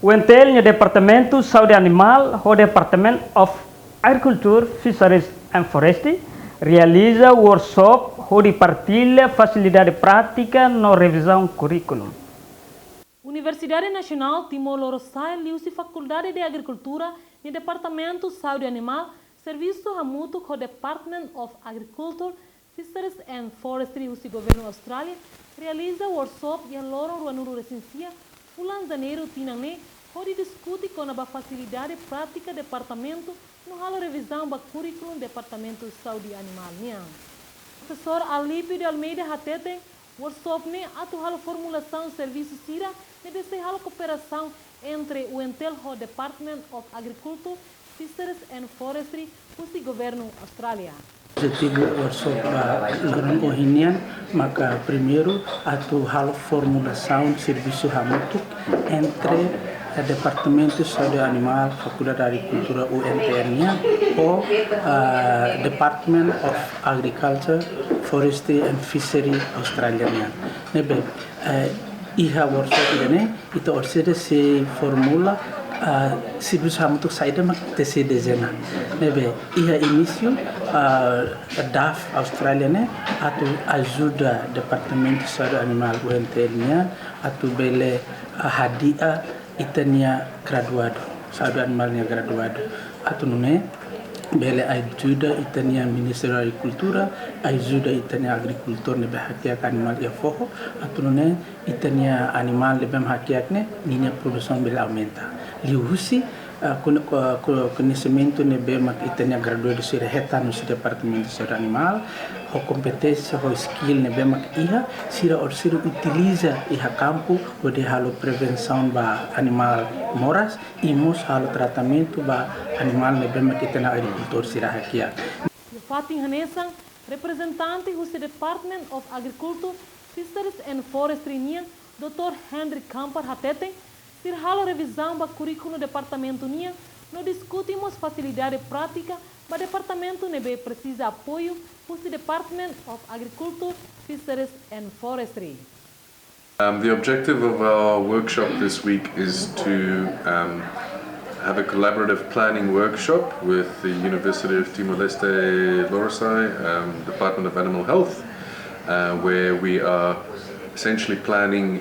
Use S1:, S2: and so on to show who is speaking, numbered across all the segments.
S1: UNTL Departamento Saúde Animal, o Departamento of Agriculture, Fisheries and Forestry, realiza workshop, hodi partilha, facilidade prática no revisaun currículo.
S2: Universidade Nacional Timor Lorosa'e liuhusi Faculdade de Agricultura no Departamento Saúde Animal, servisu hamutuk o Department of Agriculture, Fisheries and Forestry husi governu Austrália, realiza workshop e loro ruanuru recensia bulan janeiro tinangne hodi diskute kona-ba facilidade prática departamento no halo revizaun ba curriculum Departamento Saúde Animal nian. Professor Alípio de Almeida hatete workshop ne atu halo formulação serviço sira ne desse halo cooperação entre o UNTL o Department of Agriculture, Fisheries and Forestry husi governu Austrália.
S3: Objetivo workshop larang nian, maka primeiro atu halo formulação serviço hamutuk entre o Departamento Saúde Animal, Faculdade de Agricultura UNTL ou Department of Agriculture, Forestry and Fishery Australia. Nebe iha workshop ini itu orsede se formula servisu hamutuk saida mak tese dezena. Nebe iha início DAFF Australia ne atu ajuda Departamento Saúde Animal UNTL atu bele hadiah itania graduado, saúde animalnya graduado. Atu nune bele ajuda itania Ministério da Agricultura, ajuda itania agricultor ne hakiak animal ya foho, atu nune itania animal lebem hakiak ne ninya produção bele aumenta. Liuhusi conhecimento ne bem itania graduado se reta no Departamento Saúde Animal, a competência, o skill ne bem iha sira or sira utiliza iha campo de halo prevenção ba animal moras e mos halo tratamento ba animal ne bem itania agricultor sira hakia.
S2: Fatin Hanesan, representante do Department of Agriculture, Fisheries and Forestry nian, Dr. 𝐏𝐀𝐃𝐄 hatete sir halo revizaun ba currículo departamento nian, no discutimos facilidade prática ba departamento nebe precisa apoio por the Department of Agriculture, Fisheries and Forestry.
S4: The objective of our workshop this week is to have a collaborative planning workshop with the University of Timor Lorosa'e, Department of Animal Health, where we are essentially planning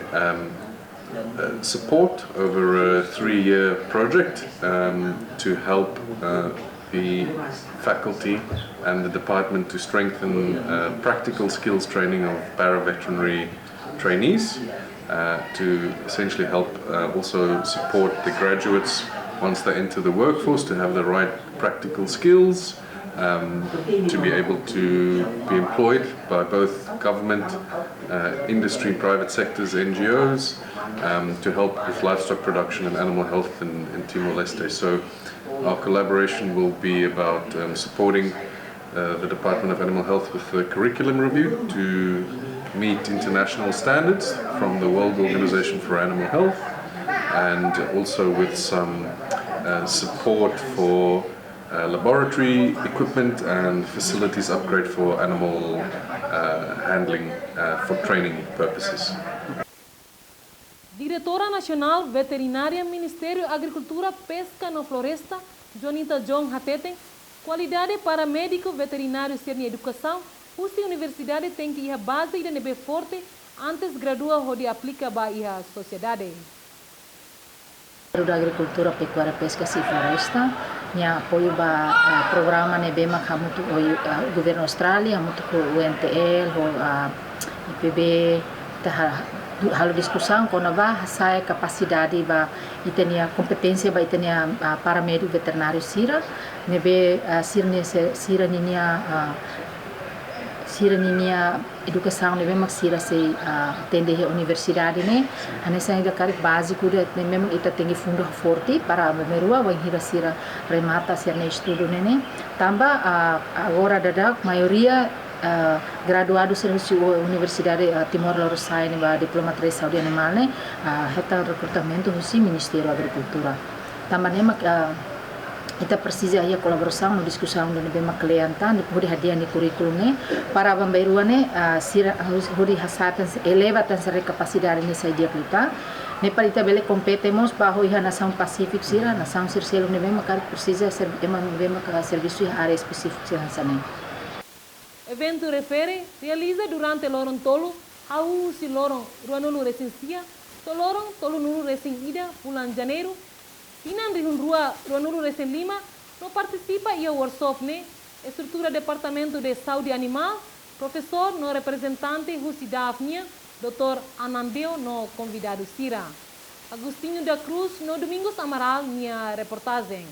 S4: support over a 3-year project to help the faculty and the department to strengthen practical skills training of para-veterinary trainees, to essentially help also support the graduates once they enter the workforce to have the right practical skills, to be able to be employed by both government, industry, private sectors, NGOs, to help with livestock production and animal health in Timor-Leste. So our collaboration will be about supporting the Department of Animal Health with the curriculum review to meet international standards from the World Organization for Animal Health, and also with some support for laboratory equipment and facilities upgrade for animal handling for training purposes.
S2: Diretora Nacional Veterinária Ministério Agricultura, Pesca na Floresta, Jonita John hatete, qualidade para médico veterinário ser em educação, a universidade tem que ir à base de nível forte antes gradua onde aplica para a sociedade.
S5: Da Agricultura, Pecuária, Pesca e Floresta, minha apoio para programa nebema hamutuk o governo Austrália, hamutuk o UNTL, o IPB, halo discussão kona-ba saya capacidade ba itenia competência ba itenia paramédico veterinário sira nebe sira ninia educação nebe mak sira se atende a universidade ne anessa ainda cari básico de nebe ita tengi fundo forte para merua wa hira sira remata sira ne estudo ne tamba agora dadak maioria graduado servisu Universidade Timor Lorosa'e ba diploma 3 Saúde Animal ne heta recrutamento husi Ministério da Agricultura também kita precisa aí a colaboração no discussão do nível clienta depois de hadiah ni currículo ne para bambairuan ne sira hodi hasatan eleva tan sere capacidade nessa dia kita Nepal ita bele competemos bajo a nação Pacífico sira, nação Circelo ne mesmo cara precisa ser mesmo que serviço e área específica sira sanem.
S2: Evento refere realiza durante lorong tolu husi lorong ruanulu resensia to lorong tolu nulu resen ida bulan janeiro inan rihun rua ruanulu resen lima no participa ia workshop ne estrutura Departamento de Saúde Animal, professor no representante husi DAFF, Dr. Anandeo no convidado Sira. Agostinho da Cruz no Domingos Amaral, minha reportagem.